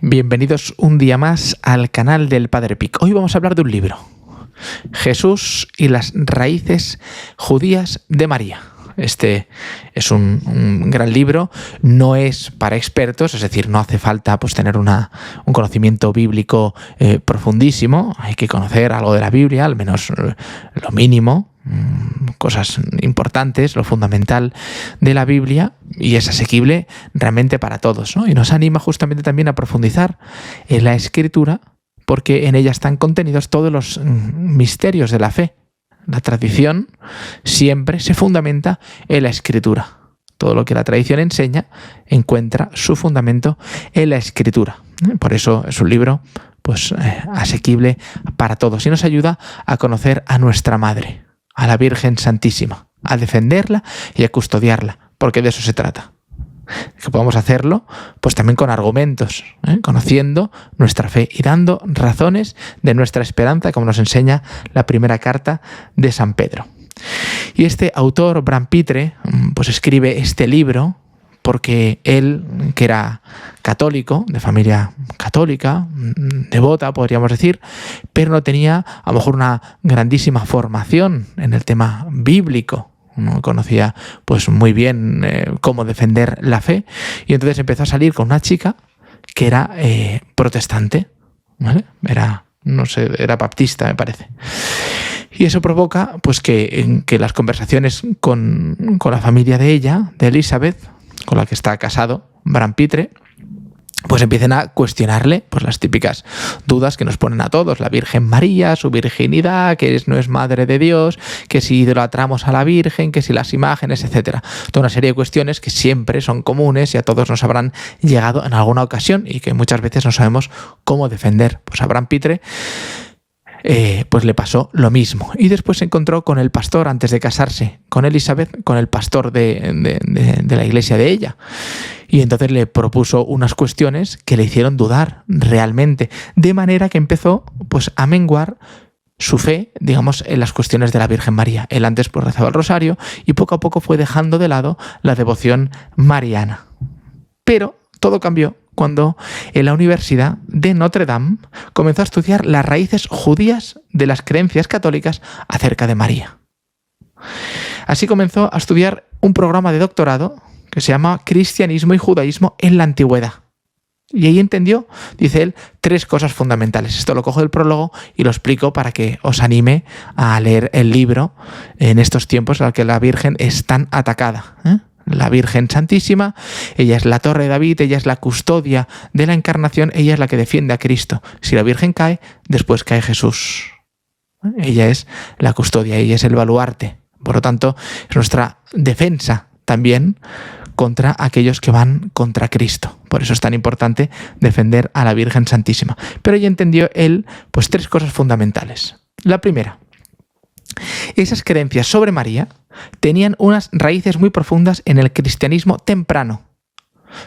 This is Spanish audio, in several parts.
Bienvenidos un día más al canal del Padre Pic. Hoy vamos a hablar de un libro, Jesús y las raíces judías de María. Este es un gran libro, no es para expertos, es decir, no hace falta tener un conocimiento bíblico profundísimo, hay que conocer algo de la Biblia, al menos lo mínimo, cosas importantes, lo fundamental de la Biblia, y es asequible realmente para todos, ¿no? Y nos anima justamente también a profundizar en la Escritura, porque en ella están contenidos todos los misterios de la fe. La tradición siempre se fundamenta en la Escritura. Todo lo que la tradición enseña encuentra su fundamento en la Escritura. Por eso es un libro asequible para todos y nos ayuda a conocer a nuestra Madre, a la Virgen Santísima, a defenderla y a custodiarla, porque de eso se trata. Que podamos hacerlo también con argumentos, conociendo nuestra fe y dando razones de nuestra esperanza, como nos enseña la primera carta de San Pedro. Y este autor, Bram Pitre, escribe este libro porque él, que era católico, de familia católica, devota, podríamos decir, pero no tenía a lo mejor una grandísima formación en el tema bíblico. No conocía muy bien cómo defender la fe, y entonces empezó a salir con una chica que era protestante, ¿vale? Era baptista, me parece. Y eso provoca que las conversaciones con la familia de ella, de Elizabeth, con la que está casado Bram Pitre, empiecen a cuestionarle las típicas dudas que nos ponen a todos: la Virgen María, su virginidad, que no es madre de Dios, que si idolatramos a la Virgen, que si las imágenes, etcétera. Toda una serie de cuestiones que siempre son comunes y a todos nos habrán llegado en alguna ocasión y que muchas veces no sabemos cómo defender. A Bram Pitre le pasó lo mismo. Y después se encontró con el pastor, antes de casarse con Elizabeth, con el pastor de la iglesia de ella. Y entonces le propuso unas cuestiones que le hicieron dudar realmente, de manera que empezó a menguar su fe, digamos, en las cuestiones de la Virgen María. Él antes rezaba el rosario y poco a poco fue dejando de lado la devoción mariana. Pero todo cambió cuando en la Universidad de Notre Dame comenzó a estudiar las raíces judías de las creencias católicas acerca de María. Así comenzó a estudiar un programa de doctorado que se llama Cristianismo y Judaísmo en la Antigüedad. Y ahí entendió, dice él, 3 cosas fundamentales. Esto lo cojo del prólogo y lo explico para que os anime a leer el libro en estos tiempos en los que la Virgen es tan atacada, La Virgen Santísima, ella es la Torre de David, ella es la custodia de la Encarnación, ella es la que defiende a Cristo. Si la Virgen cae, después cae Jesús. Ella es la custodia, ella es el baluarte. Por lo tanto, es nuestra defensa también contra aquellos que van contra Cristo. Por eso es tan importante defender a la Virgen Santísima. Pero ella entendió él 3 cosas fundamentales. La primera: esas creencias sobre María tenían unas raíces muy profundas en el cristianismo temprano.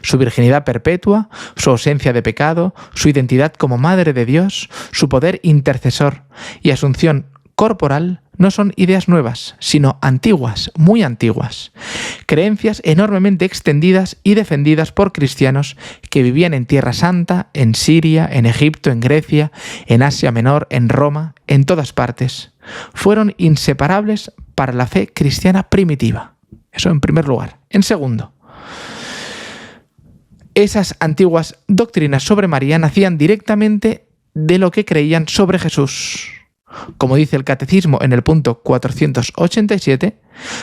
Su virginidad perpetua, su ausencia de pecado, su identidad como Madre de Dios, su poder intercesor y asunción corporal no son ideas nuevas, sino antiguas, muy antiguas. Creencias enormemente extendidas y defendidas por cristianos que vivían en Tierra Santa, en Siria, en Egipto, en Grecia, en Asia Menor, en Roma, en todas partes. Fueron inseparables para la fe cristiana primitiva. Eso en primer lugar. En segundo, esas antiguas doctrinas sobre María nacían directamente de lo que creían sobre Jesús. Como dice el Catecismo en el punto 487,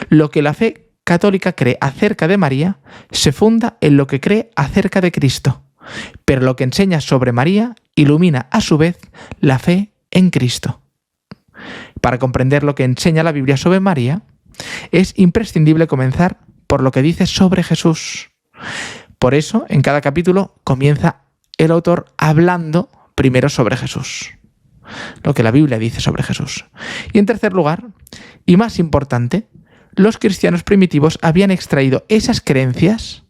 lo que la fe católica cree acerca de María se funda en lo que cree acerca de Cristo, pero lo que enseña sobre María ilumina a su vez la fe en Cristo. Para comprender lo que enseña la Biblia sobre María, es imprescindible comenzar por lo que dice sobre Jesús. Por eso, en cada capítulo comienza el autor hablando primero sobre Jesús, lo que la Biblia dice sobre Jesús. Y en tercer lugar, y más importante, los cristianos primitivos habían extraído esas creencias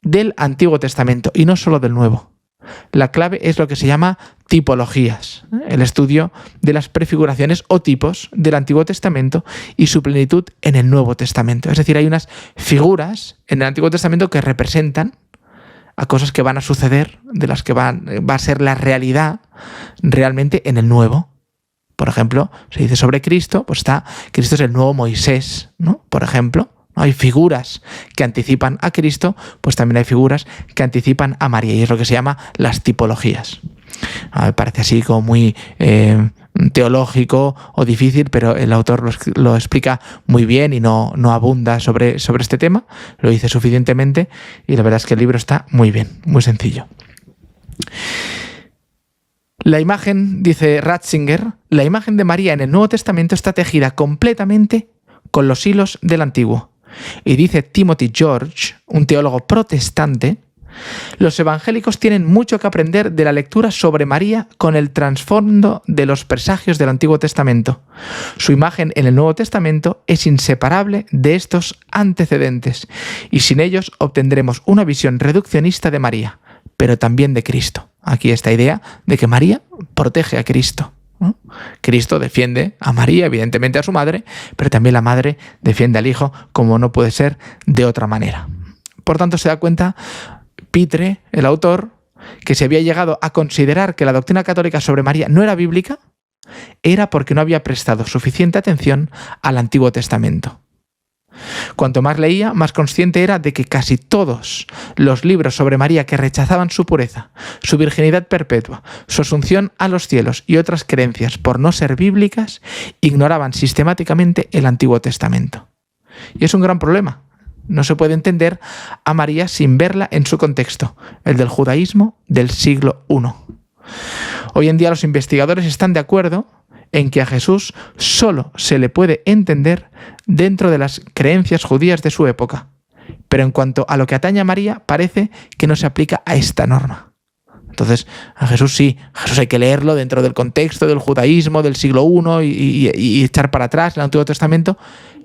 del Antiguo Testamento y no solo del Nuevo. La clave es lo que se llama tipologías, el estudio de las prefiguraciones o tipos del Antiguo Testamento y su plenitud en el Nuevo Testamento. Es decir, hay unas figuras en el Antiguo Testamento que representan a cosas que van a suceder, de las que va a ser la realidad realmente en el nuevo. Por ejemplo, se dice sobre Cristo, pues Cristo es el nuevo Moisés, ¿no? Por ejemplo, hay figuras que anticipan a Cristo, pues también hay figuras que anticipan a María, y es lo que se llama las tipologías. Me parece así como muy teológico o difícil, pero el autor lo explica muy bien y no abunda sobre este tema, lo dice suficientemente, y la verdad es que el libro está muy bien, muy sencillo. La imagen, dice Ratzinger, la imagen de María en el Nuevo Testamento está tejida completamente con los hilos del Antiguo. Y dice Timothy George, un teólogo protestante, los evangélicos tienen mucho que aprender de la lectura sobre María con el trasfondo de los presagios del Antiguo Testamento. Su imagen en el Nuevo Testamento es inseparable de estos antecedentes, y sin ellos obtendremos una visión reduccionista de María, pero también de Cristo. Aquí esta idea de que María protege a Cristo, ¿no? Cristo defiende a María, evidentemente a su madre, pero también la madre defiende al hijo, como no puede ser de otra manera. Por tanto, se da cuenta Pitre, el autor, que se había llegado a considerar que la doctrina católica sobre María no era bíblica, era porque no había prestado suficiente atención al Antiguo Testamento. Cuanto más leía, más consciente era de que casi todos los libros sobre María que rechazaban su pureza, su virginidad perpetua, su asunción a los cielos y otras creencias por no ser bíblicas, ignoraban sistemáticamente el Antiguo Testamento. Y es un gran problema. No se puede entender a María sin verla en su contexto, el del judaísmo del siglo I. Hoy en día los investigadores están de acuerdo en que a Jesús solo se le puede entender dentro de las creencias judías de su época. Pero en cuanto a lo que atañe a María, parece que no se aplica a esta norma. Entonces, a Jesús sí, Jesús hay que leerlo dentro del contexto del judaísmo del siglo I y echar para atrás el Antiguo Testamento,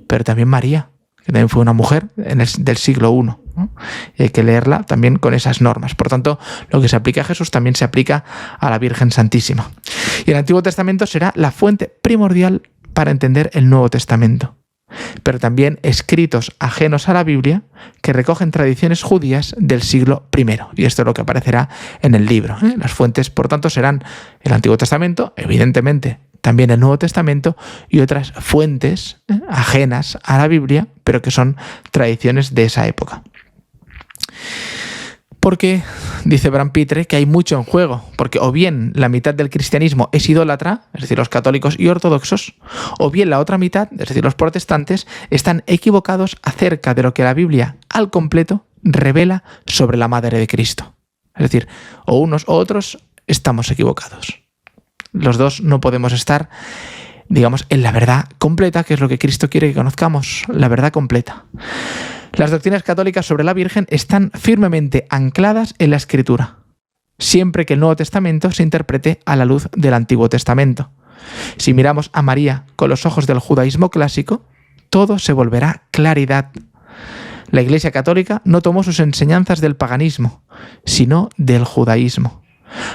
pero también María, que también fue una mujer del siglo I, ¿no? Y hay que leerla también con esas normas. Por tanto, lo que se aplica a Jesús también se aplica a la Virgen Santísima. Y el Antiguo Testamento será la fuente primordial para entender el Nuevo Testamento. Pero también escritos ajenos a la Biblia que recogen tradiciones judías del siglo I. Y esto es lo que aparecerá en el libro. Las fuentes, por tanto, serán el Antiguo Testamento, evidentemente, también el Nuevo Testamento y otras fuentes ajenas a la Biblia, pero que son tradiciones de esa época. Porque, dice Bram Pitre, que hay mucho en juego, porque o bien la mitad del cristianismo es idólatra, es decir, los católicos y ortodoxos, o bien la otra mitad, es decir, los protestantes, están equivocados acerca de lo que la Biblia, al completo, revela sobre la Madre de Cristo. Es decir, o unos o otros estamos equivocados. Los dos no podemos estar, digamos, en la verdad completa, que es lo que Cristo quiere que conozcamos, la verdad completa. Las doctrinas católicas sobre la Virgen están firmemente ancladas en la Escritura, siempre que el Nuevo Testamento se interprete a la luz del Antiguo Testamento. Si miramos a María con los ojos del judaísmo clásico, todo se volverá claridad. La Iglesia Católica no tomó sus enseñanzas del paganismo, sino del judaísmo.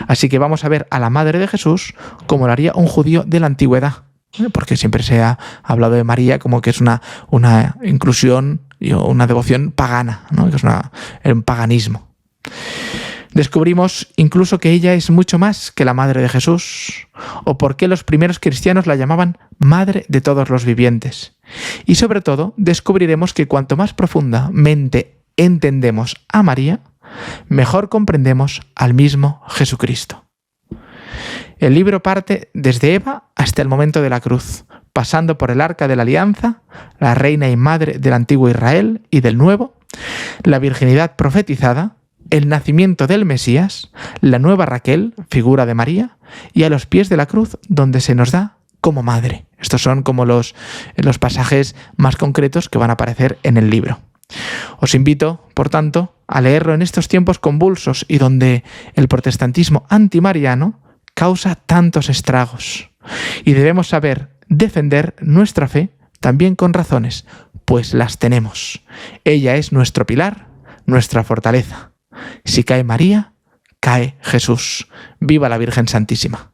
Así que vamos a ver a la Madre de Jesús como lo haría un judío de la antigüedad, porque siempre se ha hablado de María como que es una inclusión y una devoción pagana, ¿no? Que es un paganismo. Descubrimos incluso que ella es mucho más que la Madre de Jesús, o por qué los primeros cristianos la llamaban Madre de todos los vivientes. Y sobre todo, descubriremos que cuanto más profundamente entendemos a María, mejor comprendemos al mismo Jesucristo. El libro parte desde Eva hasta el momento de la cruz, pasando por el Arca de la Alianza, la reina y madre del antiguo Israel y del nuevo, la virginidad profetizada, el nacimiento del Mesías, la nueva Raquel, figura de María, y a los pies de la cruz, donde se nos da como madre. Estos son como los pasajes más concretos que van a aparecer en el libro. Os invito, por tanto, a leerlo en estos tiempos convulsos y donde el protestantismo antimariano causa tantos estragos. Y debemos saber defender nuestra fe también con razones, pues las tenemos. Ella es nuestro pilar, nuestra fortaleza. Si cae María, cae Jesús. ¡Viva la Virgen Santísima!